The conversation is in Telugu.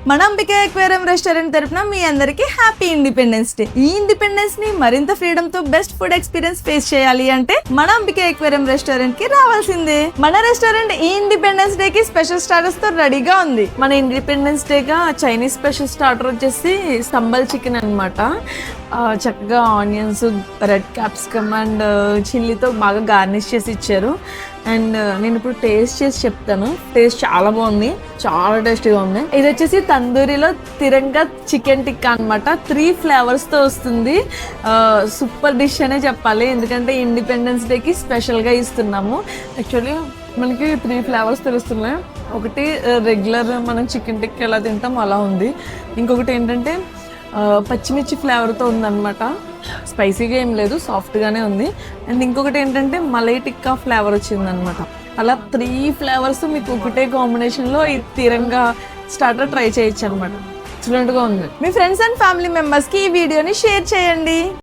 మన అంబిక ఎక్వేరియం రెస్టారెంట్ తరపున మీ అందరికి హ్యాపీ ఇండిపెండెన్స్ డే. ఈ ఇండిపెండెన్స్ ని మరింత ఫ్రీడమ్ తో బెస్ట్ ఫుడ్ ఎక్స్పీరియన్స్ ఫేస్ చేయాలి అంటే మన అంబిక ఎక్వేరియం రెస్టారెంట్ కి రావాల్సిందే. మన రెస్టారెంట్ ఈ ఇండిపెండెన్స్ డే కి స్పెషల్ స్టార్టర్స్ తో రెడీగా ఉంది. మన ఇండిపెండెన్స్ డే గా చైనీస్ స్పెషల్ స్టార్టర్ వచ్చేసి సంబల్ చికెన్ అన్నమాట. చక్కగా ఆనియన్స్, రెడ్ క్యాప్సికమ్ అండ్ చిల్లీతో బాగా గార్నిష్ చేసి ఇచ్చారు. అండ్ నేను ఇప్పుడు టేస్ట్ చేసి చెప్తాను. టేస్ట్ చాలా బాగుంది, చాలా టేస్టీగా ఉంది. ఇది వచ్చేసి తందూరిలో తిరంగా చికెన్ టిక్కా అనమాట. 3 ఫ్లేవర్స్ తో వస్తుంది. సూపర్ డిష్ అనే చెప్పాలి, ఎందుకంటే ఇండిపెండెన్స్ డేకి స్పెషల్గా ఇస్తున్నాము. యాక్చువల్లీ మనకి 3 ఫ్లేవర్స్ తెలుస్తున్నాయి. ఒకటి రెగ్యులర్ మనం చికెన్ టిక్కా ఎలా తింటాం అలా ఉంది. ఇంకొకటి ఏంటంటే పచ్చిమిర్చి ఫ్లేవర్తో ఉందన్నమాట. స్పైసీగా ఏం లేదు, సాఫ్ట్గానే ఉంది. అండ్ ఇంకొకటి ఏంటంటే మలై టిక్కా ఫ్లేవర్ వచ్చిందనమాట. అలా 3 ఫ్లేవర్స్ మీకు ఒకటే కాంబినేషన్లో ఈ తిరంగా స్టార్టర్ ట్రై చేయొచ్చు అనమాట. ఎక్సలెంట్గా ఉంది. మీ ఫ్రెండ్స్ అండ్ ఫ్యామిలీ మెంబర్స్కి ఈ వీడియోని షేర్ చేయండి.